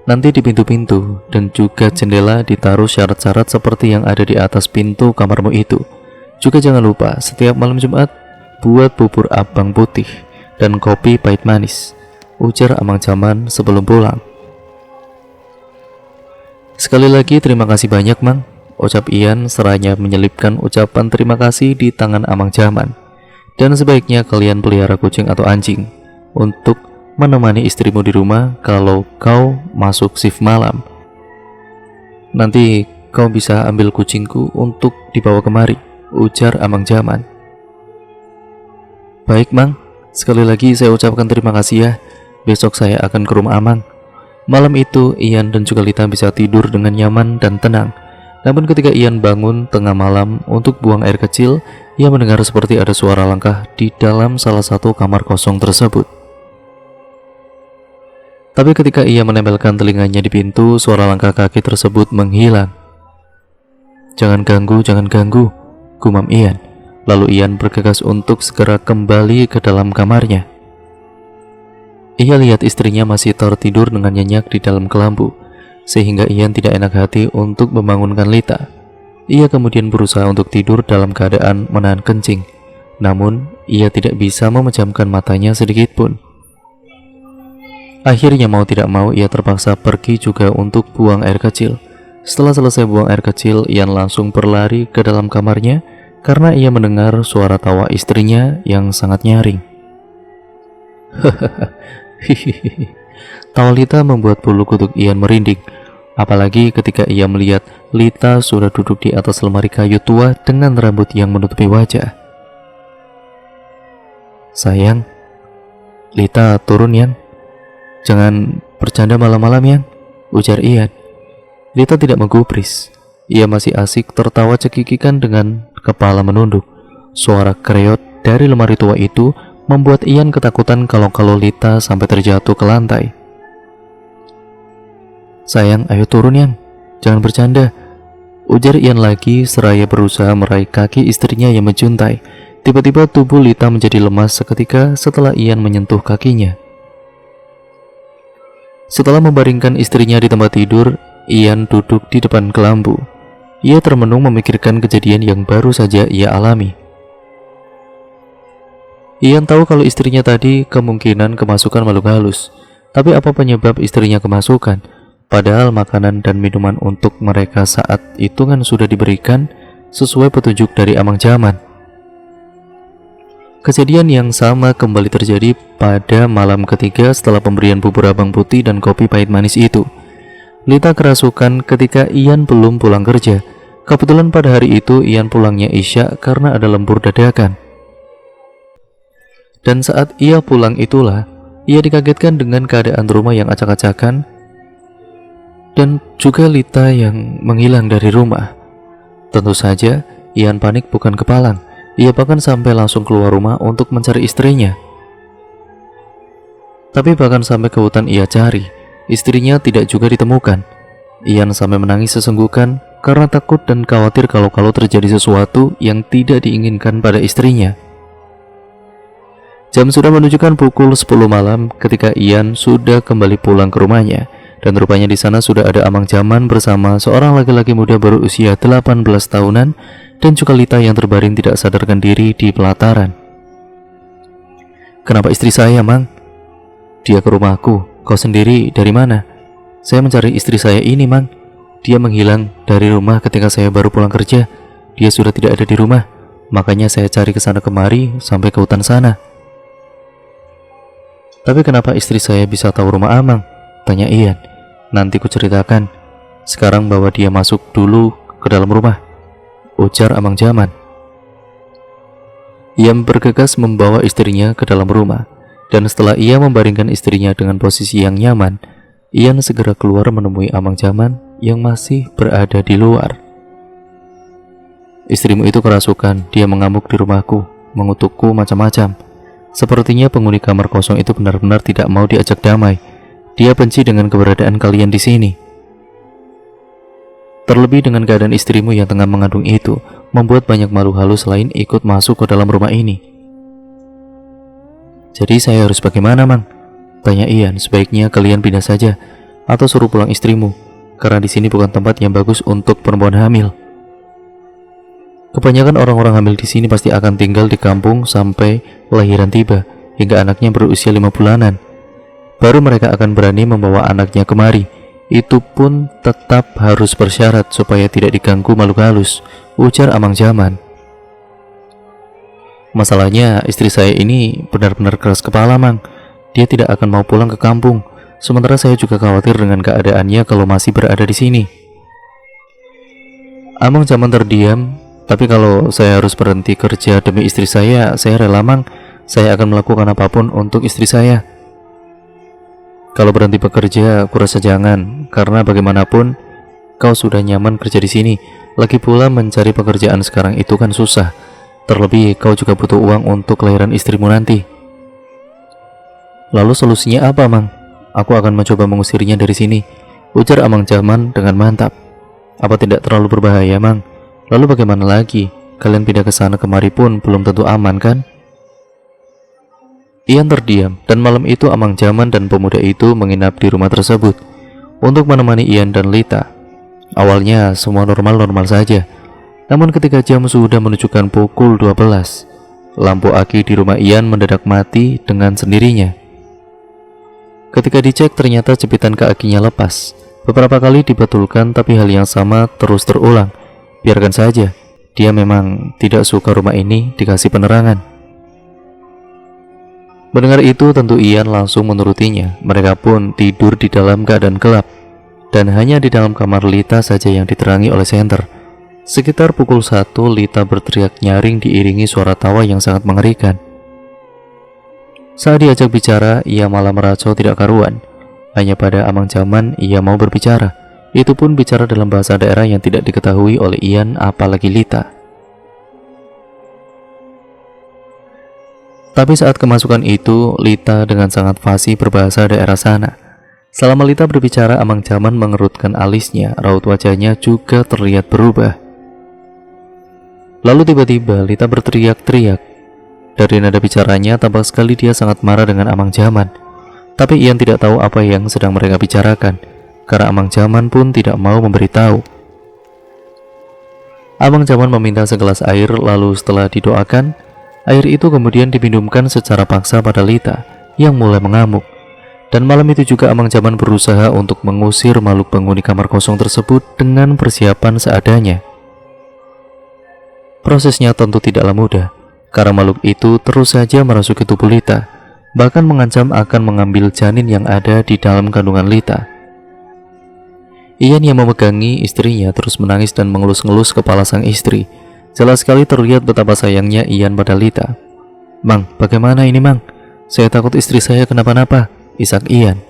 Speaker 1: Nanti di pintu-pintu dan juga jendela ditaruh syarat-syarat seperti yang ada di atas pintu kamarmu itu. Juga jangan lupa setiap malam Jumat buat bubur abang putih dan kopi pahit manis, ujar Amang Jaman sebelum pulang. Sekali lagi terima kasih banyak, Mang, ucap Ian seraya menyelipkan ucapan terima kasih di tangan Amang Jaman. Dan sebaiknya kalian pelihara kucing atau anjing untuk menemani istrimu di rumah kalau kau masuk shift malam. Nanti kau bisa ambil kucingku untuk dibawa kemari, ujar Amang Jaman. Baik, Mang, sekali lagi saya ucapkan terima kasih ya. Besok saya akan ke rumah Amang. Malam itu Ian dan juga Lita bisa tidur dengan nyaman dan tenang. Namun ketika Ian bangun tengah malam untuk buang air kecil, ia mendengar seperti ada suara langkah di dalam salah satu kamar kosong tersebut. Tapi ketika ia menempelkan telinganya di pintu, suara langkah kaki tersebut menghilang. Jangan ganggu, gumam Ian. Lalu Ian bergegas untuk segera kembali ke dalam kamarnya. Ia lihat istrinya masih tertidur dengan nyenyak di dalam kelambu, sehingga Ian tidak enak hati untuk membangunkan Lita. Ia kemudian berusaha untuk tidur dalam keadaan menahan kencing, namun ia tidak bisa memejamkan matanya sedikit pun. Akhirnya mau tidak mau ia terpaksa pergi juga untuk buang air kecil. Setelah selesai buang air kecil, Ian langsung berlari ke dalam kamarnya karena ia mendengar suara tawa istrinya yang sangat nyaring. Tawa Lita membuat bulu kuduk Ian merinding, apalagi ketika ia melihat Lita sudah duduk di atas lemari kayu tua dengan rambut yang menutupi wajah. Sayang, Lita turun Yang. Jangan bercanda malam-malam Yang, ujar Ian. Lita tidak menggubris. Ia masih asik tertawa cekikikan dengan kepala menunduk. Suara kereot dari lemari tua itu membuat Ian ketakutan kalau Lita sampai terjatuh ke lantai. Sayang, ayo turun Yang, jangan bercanda, ujar Ian lagi seraya berusaha meraih kaki istrinya yang menjuntai. Tiba-tiba tubuh Lita menjadi lemas seketika setelah Ian menyentuh kakinya. Setelah membaringkan istrinya di tempat tidur, Ian duduk di depan kelambu. Ia termenung memikirkan kejadian yang baru saja ia alami. Ian tahu kalau istrinya tadi kemungkinan kemasukan makhluk halus. Tapi apa penyebab istrinya kemasukan? Padahal makanan dan minuman untuk mereka saat itu kan sudah diberikan sesuai petunjuk dari Amang Jaman. Kejadian yang sama kembali terjadi pada malam ketiga setelah pemberian bubur abang putih dan kopi pahit manis itu. Lita kerasukan ketika Ian belum pulang kerja. Kebetulan pada hari itu Ian pulangnya Isya karena ada lembur dadakan. Dan saat ia pulang itulah, ia dikagetkan dengan keadaan rumah yang acak-acakan dan juga Lita yang menghilang dari rumah. Tentu saja, Ian panik bukan kepalang. Ia bahkan sampai langsung keluar rumah untuk mencari istrinya. Tapi bahkan sampai ke hutan ia cari, istrinya tidak juga ditemukan. Ian sampai menangis sesenggukan karena takut dan khawatir kalau terjadi sesuatu yang tidak diinginkan pada istrinya. Jam sudah menunjukkan pukul 10 malam ketika Ian sudah kembali pulang ke rumahnya. Dan rupanya di sana sudah ada Amang Jaman bersama seorang laki-laki muda berusia 18 tahunan dan juga Lita yang terbaring tidak sadarkan diri di pelataran. "Kenapa istri saya, Mang?" "Dia ke rumahku. Kau sendiri dari mana?" "Saya mencari istri saya ini, Mang. Dia menghilang dari rumah ketika saya baru pulang kerja. Dia sudah tidak ada di rumah. Makanya saya cari ke sana kemari sampai ke hutan sana." "Tapi kenapa istri saya bisa tahu rumah Amang?" tanya Ian. "Nanti ku ceritakan. Sekarang bawa dia masuk dulu ke dalam rumah," ujar Amang Jaman. Ia bergegas membawa istrinya ke dalam rumah, dan setelah ia membaringkan istrinya dengan posisi yang nyaman, Ian segera keluar menemui Amang Jaman yang masih berada di luar. "Istrimu itu kerasukan, dia mengamuk di rumahku, mengutukku macam-macam. Sepertinya penghuni kamar kosong itu benar-benar tidak mau diajak damai. Dia benci dengan keberadaan kalian di sini. Terlebih dengan keadaan istrimu yang tengah mengandung itu, membuat banyak makhluk halus lain ikut masuk ke dalam rumah ini." "Jadi saya harus bagaimana, Mang?" tanya Ian. "Sebaiknya kalian pindah saja atau suruh pulang istrimu, karena di sini bukan tempat yang bagus untuk perempuan hamil. Kebanyakan orang-orang hamil di sini pasti akan tinggal di kampung sampai lahiran tiba, hingga anaknya berusia 5 bulanan. Baru mereka akan berani membawa anaknya kemari. Itu pun tetap harus bersyarat supaya tidak diganggu makhluk halus," ujar Amang Jaman. "Masalahnya istri saya ini benar-benar keras kepala, Mang. Dia tidak akan mau pulang ke kampung. Sementara saya juga khawatir dengan keadaannya kalau masih berada di sini." Amang Jaman terdiam. "Tapi kalau saya harus berhenti kerja demi istri saya rela, Mang. Saya akan melakukan apapun untuk istri saya." "Kalau berhenti bekerja, kurasa jangan, karena bagaimanapun kau sudah nyaman kerja di sini. Lagi pula mencari pekerjaan sekarang itu kan susah. Terlebih kau juga butuh uang untuk kelahiran istrimu nanti." "Lalu solusinya apa, Mang?" "Aku akan mencoba mengusirnya dari sini," ujar Amang Jaman dengan mantap. "Apa tidak terlalu berbahaya, Mang? Lalu bagaimana lagi? Kalian pindah ke sana kemari pun belum tentu aman, kan?" Ian terdiam, dan malam itu Amang Jaman dan pemuda itu menginap di rumah tersebut untuk menemani Ian dan Lita. Awalnya semua normal-normal saja, namun ketika jam sudah menunjukkan pukul 12, lampu aki di rumah Ian mendadak mati dengan sendirinya. Ketika dicek ternyata jepitan ke akinya lepas. Beberapa kali dibetulkan, tapi hal yang sama terus terulang. Biarkan saja, dia memang tidak suka rumah ini dikasih penerangan. Mendengar itu tentu Ian langsung menurutinya. Mereka pun tidur di dalam keadaan gelap, dan hanya di dalam kamar Lita saja yang diterangi oleh senter. Sekitar pukul 1, Lita berteriak nyaring diiringi suara tawa yang sangat mengerikan. Saat diajak bicara, ia malah meracau tidak karuan. Hanya pada Amang Jaman ia mau berbicara. Itu pun bicara dalam bahasa daerah yang tidak diketahui oleh Ian apalagi Lita. Tapi saat kemasukan itu, Lita dengan sangat fasih berbahasa daerah sana. Selama Lita berbicara, Amang Jaman mengerutkan alisnya, raut wajahnya juga terlihat berubah. Lalu tiba-tiba Lita berteriak-teriak. Dari nada bicaranya, tampak sekali dia sangat marah dengan Amang Jaman. Tapi Ian tidak tahu apa yang sedang mereka bicarakan, karena Amang Jaman pun tidak mau memberitahu. Amang Jaman meminta segelas air, lalu setelah didoakan, air itu kemudian diminumkan secara paksa pada Lita yang mulai mengamuk. Dan malam itu juga Amang Jaman berusaha untuk mengusir makhluk penghuni kamar kosong tersebut dengan persiapan seadanya. Prosesnya tentu tidaklah mudah. karena makhluk itu terus saja merasuki tubuh Lita, bahkan mengancam akan mengambil janin yang ada di dalam kandungan Lita. Ian yang memegangi istrinya terus menangis dan mengelus-ngelus kepala sang istri. Jelas sekali terlihat betapa sayangnya Ian pada Lita. "Mang, bagaimana ini, Mang? Saya takut istri saya kenapa-napa," isak Ian.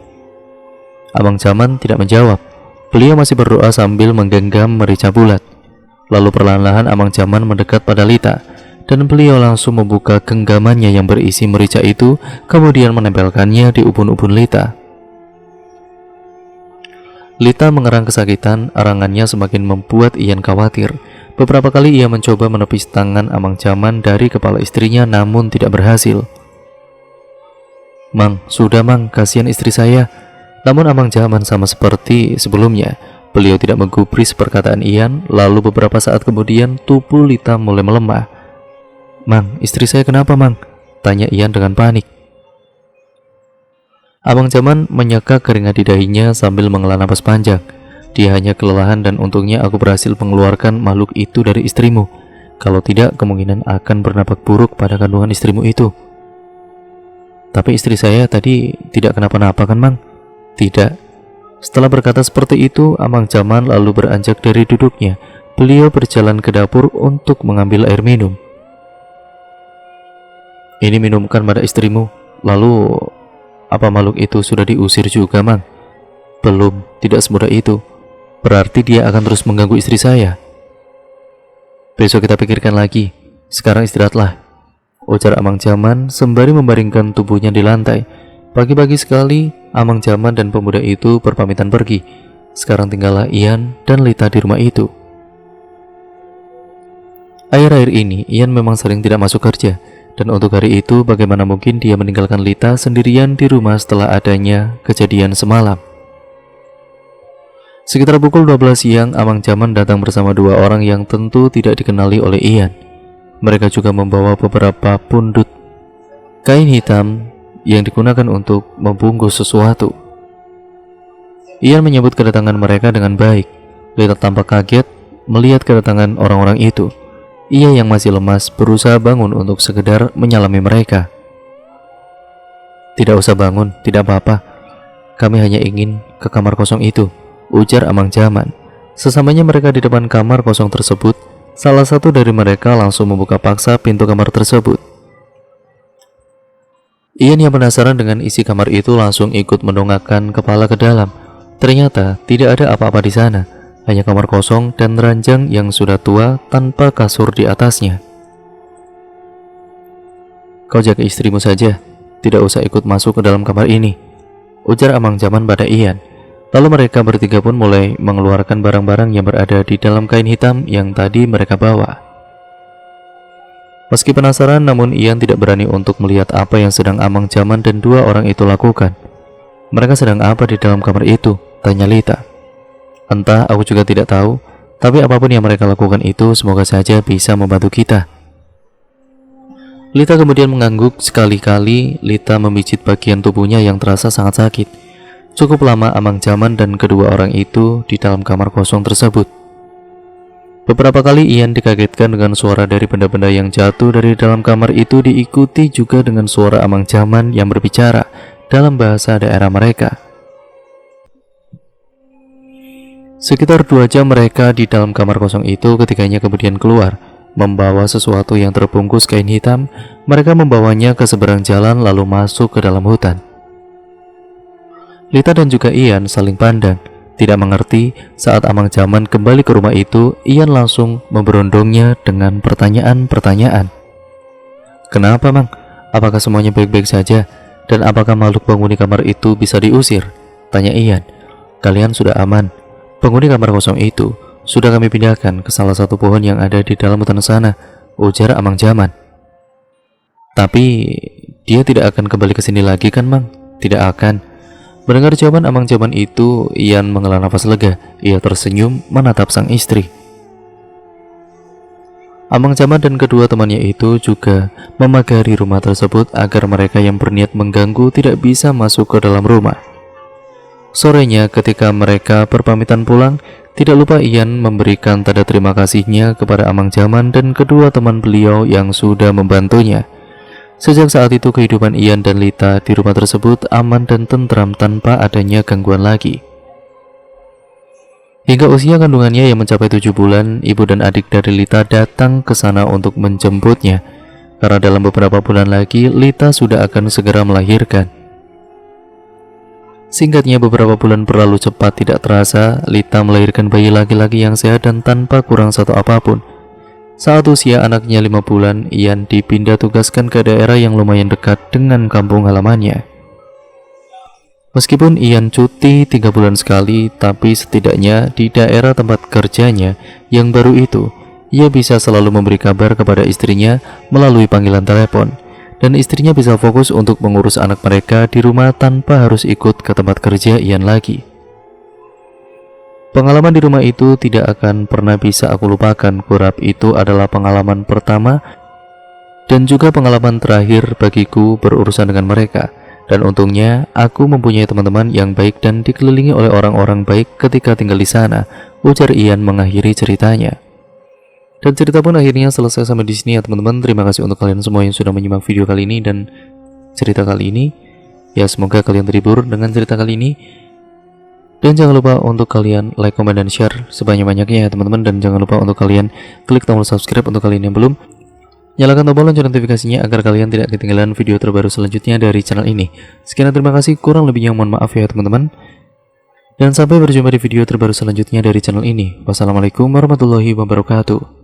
Speaker 1: Abang Jaman tidak menjawab. Beliau masih berdoa sambil menggenggam merica bulat. Lalu perlahan-lahan Abang Jaman mendekat pada Lita, dan beliau langsung membuka genggamannya yang berisi merica itu, kemudian menempelkannya di ubun-ubun Lita. Lita mengerang kesakitan, arangannya semakin membuat Ian khawatir. Beberapa kali ia mencoba menepis tangan Amang Jaman dari kepala istrinya, namun tidak berhasil. "Mang, sudah Mang, kasihan istri saya." Namun Amang Jaman sama seperti sebelumnya, beliau tidak menggubris perkataan Ian. Lalu beberapa saat kemudian tubuh Lita mulai melemah. "Mang, istri saya kenapa, Mang?" tanya Ian dengan panik. Abang Jaman menyeka keringat di dahinya sambil menghela napas panjang. "Dia hanya kelelahan dan untungnya aku berhasil mengeluarkan makhluk itu dari istrimu. Kalau tidak, kemungkinan akan berdampak buruk pada kandungan istrimu itu." "Tapi istri saya tadi tidak kenapa-napa kan, Mang?" "Tidak." Setelah berkata seperti itu, Abang Jaman lalu beranjak dari duduknya. Beliau berjalan ke dapur untuk mengambil air minum. "Ini minumkan pada istrimu. Lalu, apa makhluk itu sudah diusir juga, Mang?" "Belum, tidak semudah itu. Berarti dia akan terus mengganggu istri saya." "Besok kita pikirkan lagi. Sekarang istirahatlah," ujar Amang Jaman sembari membaringkan tubuhnya di lantai. Pagi-pagi sekali, Amang Jaman dan pemuda itu berpamitan pergi. Sekarang tinggallah Ian dan Lita di rumah itu. Akhir-akhir ini, Ian memang sering tidak masuk kerja. Dan untuk hari itu, bagaimana mungkin dia meninggalkan Lita sendirian di rumah setelah adanya kejadian semalam. Sekitar pukul 12 siang, Amang Jaman datang bersama dua orang yang tentu tidak dikenali oleh Ian. Mereka juga membawa beberapa pundut kain hitam yang digunakan untuk membungkus sesuatu. Ian menyambut kedatangan mereka dengan baik. Lita tampak kaget melihat kedatangan orang-orang itu. Ia yang masih lemas berusaha bangun untuk sekedar menyalami mereka. "Tidak usah bangun, tidak apa-apa. Kami hanya ingin ke kamar kosong itu," ujar Amang Jaman. Sesamanya mereka di depan kamar kosong tersebut, salah satu dari mereka langsung membuka paksa pintu kamar tersebut. Ian yang penasaran dengan isi kamar itu langsung ikut mendongakkan kepala ke dalam. Ternyata tidak ada apa-apa di sana. Hanya kamar kosong dan ranjang yang sudah tua tanpa kasur di atasnya. "Kau jaga istrimu saja, tidak usah ikut masuk ke dalam kamar ini," ujar Amang Jaman pada Ian. Lalu mereka bertiga pun mulai mengeluarkan barang-barang yang berada di dalam kain hitam yang tadi mereka bawa. Meski penasaran, namun Ian tidak berani untuk melihat apa yang sedang Amang Jaman dan dua orang itu lakukan. "Mereka sedang apa di dalam kamar itu?" tanya Lita. "Entah, aku juga tidak tahu. Tapi apapun yang mereka lakukan itu, semoga saja bisa membantu kita." Lita kemudian mengangguk. Sekali-kali Lita memijit bagian tubuhnya yang terasa sangat sakit. Cukup lama Amang Jaman dan kedua orang itu di dalam kamar kosong tersebut. Beberapa kali Ian dikagetkan dengan suara dari benda-benda yang jatuh dari dalam kamar itu, diikuti juga dengan suara Amang Jaman yang berbicara dalam bahasa daerah mereka. Sekitar 2 jam mereka di dalam kamar kosong itu. Ketiganya kemudian keluar, membawa sesuatu yang terbungkus kain hitam. Mereka membawanya ke seberang jalan lalu masuk ke dalam hutan. Lita dan juga Ian saling pandang, tidak mengerti. Saat Amang Jaman kembali ke rumah itu, Ian langsung memberondongnya dengan pertanyaan-pertanyaan. "Kenapa, Mang? Apakah semuanya baik-baik saja? Dan apakah makhluk penghuni kamar itu bisa diusir?" tanya Ian. "Kalian sudah aman. Penghuni kamar kosong itu sudah kami pindahkan ke salah satu pohon yang ada di dalam hutan sana," ujar Amang Jaman. "Tapi dia tidak akan kembali ke sini lagi kan, Mang?" "Tidak akan." Mendengar jawaban Amang Jaman itu, Ian menghela nafas lega. Ia tersenyum menatap sang istri. Amang Jaman dan kedua temannya itu juga memagari rumah tersebut agar mereka yang berniat mengganggu tidak bisa masuk ke dalam rumah. Sorenya ketika mereka berpamitan pulang, Tidak lupa Ian memberikan tanda terima kasihnya kepada Amang Jaman dan kedua teman beliau yang sudah membantunya. Sejak saat itu kehidupan Ian dan Lita di rumah tersebut aman dan tentram tanpa adanya gangguan lagi. Hingga usia kandungannya yang mencapai 7 bulan, ibu dan adik dari Lita datang ke sana untuk menjemputnya. Karena dalam beberapa bulan lagi, Lita sudah akan segera melahirkan. Singkatnya, beberapa bulan berlalu cepat tidak terasa, Lita melahirkan bayi laki-laki yang sehat dan tanpa kurang satu apapun. Saat usia anaknya 5 bulan, Ian dipindah tugaskan ke daerah yang lumayan dekat dengan kampung halamannya. Meskipun Ian cuti 3 bulan sekali, tapi setidaknya di daerah tempat kerjanya yang baru itu, ia bisa selalu memberi kabar kepada istrinya melalui panggilan telepon. Dan istrinya bisa fokus untuk mengurus anak mereka di rumah tanpa harus ikut ke tempat kerja Ian lagi. Pengalaman di rumah itu tidak akan pernah bisa aku lupakan. Kurap itu adalah pengalaman pertama dan juga pengalaman terakhir bagiku berurusan dengan mereka. Dan untungnya aku mempunyai teman-teman yang baik dan dikelilingi oleh orang-orang baik ketika tinggal di sana, ujar Ian mengakhiri ceritanya. Dan cerita pun akhirnya selesai sampai di sini ya teman-teman. Terima kasih untuk kalian semua yang sudah menyimak video kali ini dan cerita kali ini. Ya, semoga kalian terhibur dengan cerita kali ini. Dan jangan lupa untuk kalian like, comment, dan share sebanyak-banyaknya ya teman-teman. Dan jangan lupa untuk kalian klik tombol subscribe untuk kalian yang belum. Nyalakan tombol lonceng notifikasinya agar kalian tidak ketinggalan video terbaru selanjutnya dari channel ini. Sekian, terima kasih, kurang lebihnya mohon maaf ya teman-teman. Dan sampai berjumpa di video terbaru selanjutnya dari channel ini. Wassalamualaikum warahmatullahi wabarakatuh.